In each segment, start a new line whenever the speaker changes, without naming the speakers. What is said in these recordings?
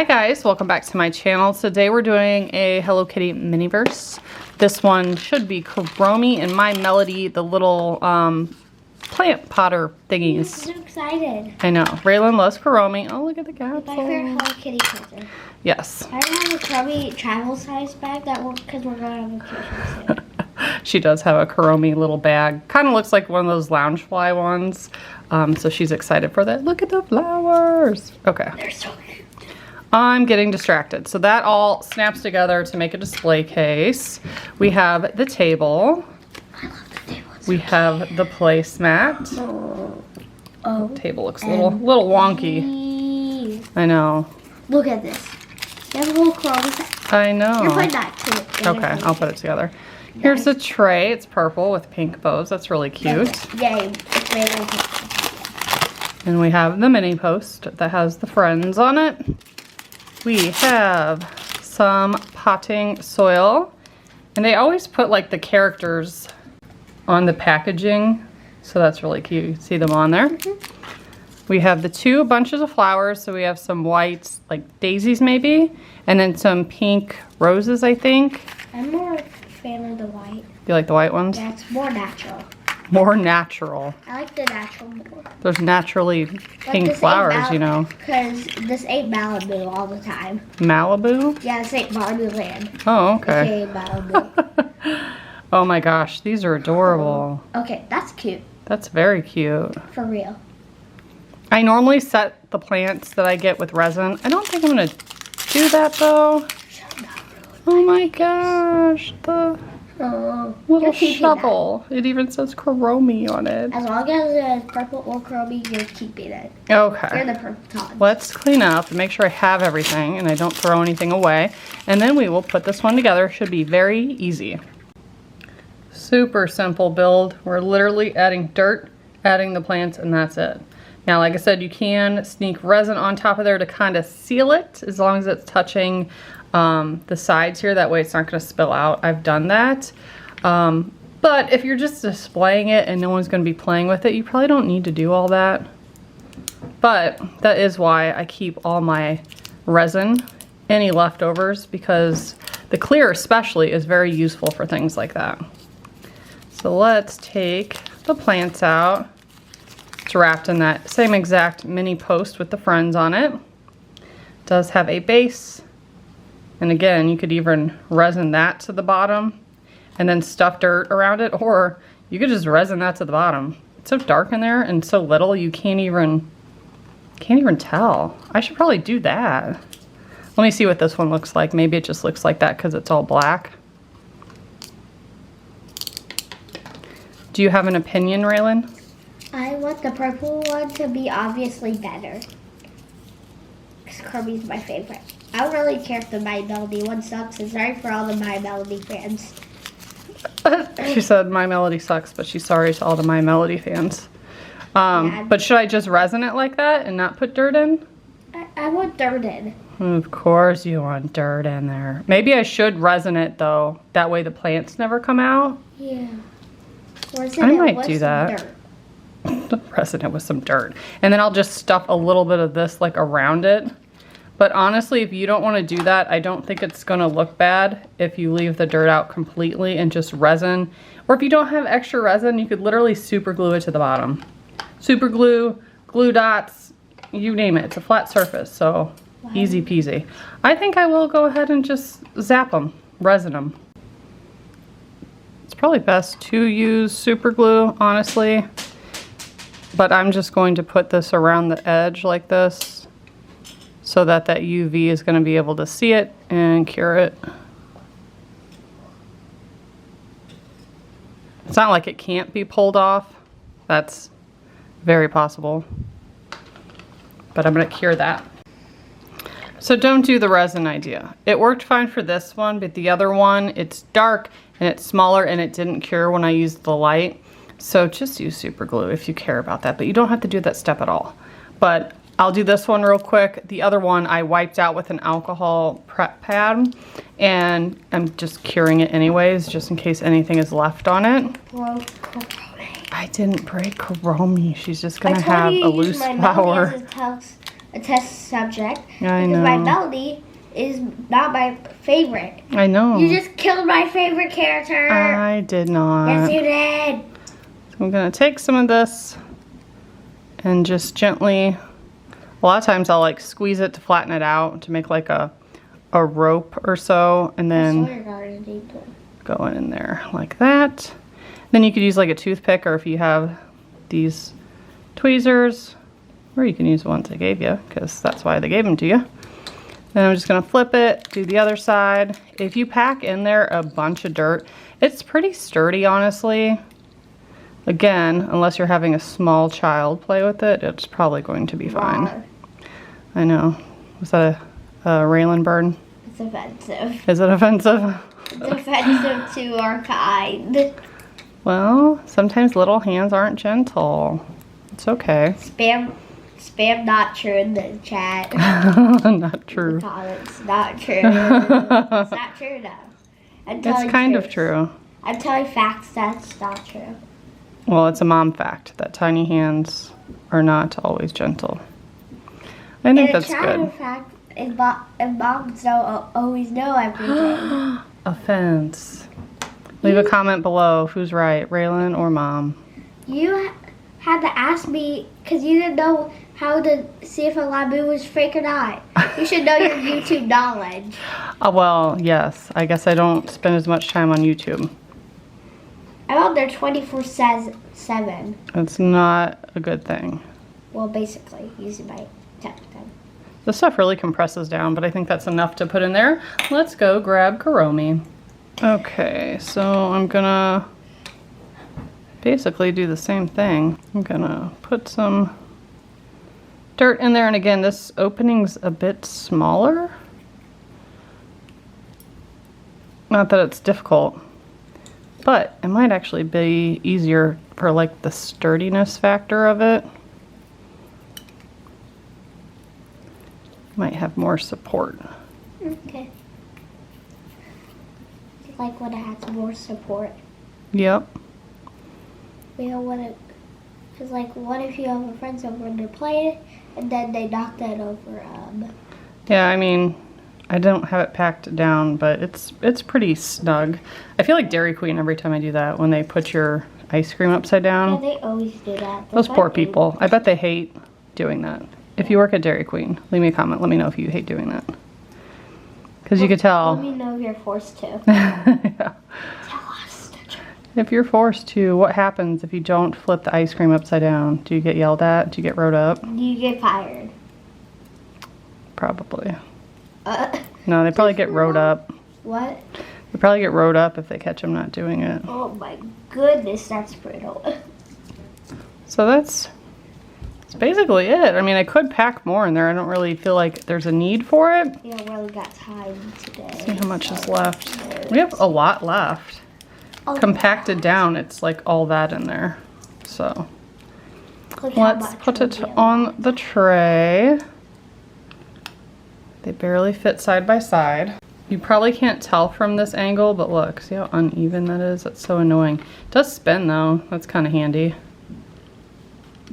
Hi guys, welcome back to my channel. Today we're doing a Hello Kitty Miniverse. This one should be Kuromi and My Melody, the little plant potter thingies.
I'm so excited.
I know. Raylan loves Kuromi. Oh, look at the capsule.
My favorite Hello Kitty present.
Yes.
I have a Kuromi travel size bag that will, because we're going on vacation soon.
She does have a Kuromi little bag. Kind of looks like one of those Loungefly ones. So she's excited for that. Look at the flowers. Okay.
They're so cute.
I'm getting distracted. So that all snaps together to make a display case. We have the table.
I love the table.
We have the placemat.
Oh.
The table looks a little wonky. I know.
Look at this. You have a little Kuromi set.
I know.
You're putting that too.
Okay, I'll put it together. Here's the tray. It's purple with pink bows. That's really cute.
Yay. It's made of pink.
And we have the mini post that has the friends on it. We have some potting soil. And they always put like the characters on the packaging. So that's really cute. You see them on there. We have the two bunches of flowers. So we have some white, like daisies maybe. And then some pink roses, I think.
I'm more a fan of the white.
You like the white ones?
Yeah, it's more natural.
More natural.
I like the natural more.
There's naturally pink flowers, you know.
Because this ain't Malibu all the time.
Malibu?
Yeah, this ain't Malibu land.
Oh, okay.
Okay, Malibu.
Oh my gosh, these are adorable.
Okay, that's cute.
That's very cute.
For real.
I normally set the plants that I get with resin. I don't think I'm going to do that though. Oh my gosh, the little shovel. It even says Kuromi on it.
As long as it's purple or Kuromi, you're keeping it.
Okay.
You're the purple.
Let's clean up and make sure I have everything and I don't throw anything away. And then we will put this one together. Should be very easy. Super simple build. We're literally adding dirt, adding the plants, and that's it. Now, like I said, you can sneak resin on top of there to kind of seal it as long as it's touching the sides here. That way it's not going to spill out. I've done that. But if you're just displaying it and no one's going to be playing with it, you probably don't need to do all that. But that is why I keep all my resin, any leftovers, because the clear especially is very useful for things like that. So let's take the plants out. It's wrapped in that same exact mini post with the friends on it. It does have a base. And again, you could even resin that to the bottom and then stuff dirt around it, or you could just resin that to the bottom. It's so dark in there and so little you can't even tell. I should probably do that. Let me see what this one looks like. Maybe it just looks like that because it's all black. Do you have an opinion, Raylan?
I want the purple one to be obviously better. Because Kirby's my favorite. I don't really care if the My Melody one sucks. And sorry for all the My Melody fans.
She said My Melody sucks, but she's sorry to all the My Melody fans. But should I just resin it like that and not put dirt in?
I want dirt in.
Of course you want dirt in there. Maybe I should resin it though. That way the plants never come out.
Yeah.
I might do that. Resin it with some dirt. And then I'll just stuff a little bit of this like around it. But honestly, if you don't want to do that, I don't think it's going to look bad if you leave the dirt out completely and just resin. Or if you don't have extra resin, you could literally super glue it to the bottom. Super glue, glue dots, you name it. It's a flat surface, so easy peasy. I think I will go ahead and just zap them, resin them. It's probably best to use super glue, honestly. But I'm just going to put this around the edge like this, so that that UV is going to be able to see it and cure it. It's not like it can't be pulled off. That's very possible. But I'm going to cure that. So don't do the resin idea. It worked fine for this one, but the other one, it's dark and it's smaller and it didn't cure when I used the light. So just use super glue if you care about that, but you don't have to do that step at all. But I'll do this one real quick. The other one I wiped out with an alcohol prep pad, and I'm just curing it anyways, just in case anything is left on it. I didn't break Kuromi. She's just gonna have a loose flower.
a test subject.
I
because
know.
my melody is not my favorite.
I know.
You just killed my favorite character.
I did not.
Yes, you did.
So I'm gonna take some of this and just gently, a lot of times I'll like squeeze it to flatten it out to make like a rope or so, and then go in there like that. Then you could use like a toothpick, or if you have these tweezers, or you can use the ones I gave you, because that's why they gave them to you. Then I'm just gonna flip it, do the other side. If you pack in there a bunch of dirt, it's pretty sturdy, honestly. Again, unless you're having a small child play with it, it's probably going to be fine.
Wow.
I know. Was that a Raylan burn?
It's offensive.
Is it offensive?
It's offensive to our kind.
Well, sometimes little hands aren't gentle. It's okay.
Spam not true in the chat.
Not true.
In the comments. Not true. It's not true though.
It's kind of true.
I'm telling facts that's not true.
Well, it's a mom fact that tiny hands are not always gentle. I think that's good.
In fact, and moms don't always know everything.
Offense. Leave a comment below who's right, Raylan or mom.
You had to ask me because you didn't know how to see if a labu was fake or not. You should know your YouTube knowledge.
Well, yes. I guess I don't spend as much time on YouTube.
I'm on there 24/7.
It's not a good thing.
Well, basically, using my tech then.
The stuff really compresses down, but I think that's enough to put in there. Let's go grab Kuromi. Okay, so I'm gonna basically do the same thing. I'm gonna put some dirt in there, and again, this opening's a bit smaller. Not that it's difficult, but it might actually be easier for like the sturdiness factor of it. Might have more support.
Okay. Like when it has more support.
Yep.
We don't want to, because like what if you have a friend over and they're playing it and then they knock that over?
Yeah, I mean, I don't have it packed down, but it's pretty snug. I feel like Dairy Queen every time I do that, when they put your ice cream upside down.
Yeah, they always do that.
Those poor people. I bet they hate doing that. If you work at Dairy Queen, leave me a comment. Let me know if you hate doing that. Because you could tell.
Let me know if you're forced to.
Yeah.
Tell us the truth.
If you're forced to, what happens if you don't flip the ice cream upside down? Do you get yelled at? Do you get rode up?
You get fired.
Probably. No, they probably get rode up.
What?
They probably get rode up if they catch them not doing it.
Oh my goodness, that's brutal.
So that's basically it. I mean, I could pack more in there. I don't really feel like there's a need for it.
Yeah, really got time today.
See how much is left. We have a lot left.
Oh,
Compacted down, it's like all that in there. So
look how
let's
much
put
will
it
be left.
on the tray. They barely fit side by side. You probably can't tell from this angle, but look, see how uneven that is? That's so annoying. It does spin though, that's kind of handy.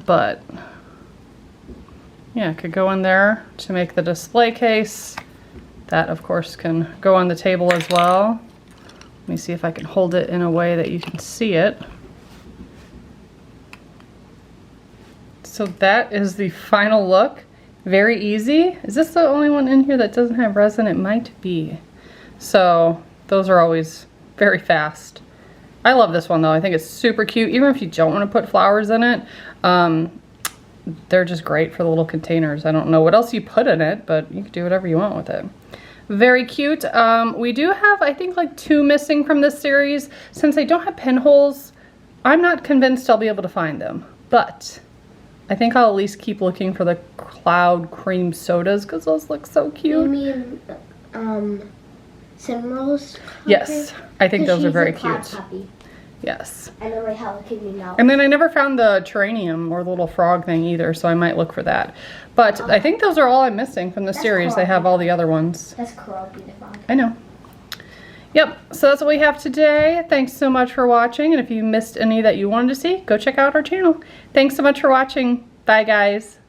But yeah, it could go in there to make the display case. That of course can go on the table as well. Let me see if I can hold it in a way that you can see it. So that is the final look. Very easy. Is this the only one in here that doesn't have resin? It might be. So those are always very fast. I love this one though. I think it's super cute. Even if you don't want to put flowers in it, they're just great for the little containers. I don't know what else you put in it, but you can do whatever you want with it. Very cute. We do have, I think, like 2 missing from this series. Since I don't have pinholes, I'm not convinced I'll be able to find them. But I think I'll at least keep looking for the cloud cream sodas because those look so cute.
You mean Cinnamorolls?
Yes, I think those are very cute.
Puppy.
Yes.
I know my Hello Kitty now.
And then I never found the terranium or the little frog thing either, so I might look for that. But I think those are all I'm missing from the series. They have all the other ones.
That's Kuromi the frog.
I know. Yep, so that's what we have today. Thanks so much for watching, and if you missed any that you wanted to see, go check out our channel. Thanks so much for watching. Bye, guys.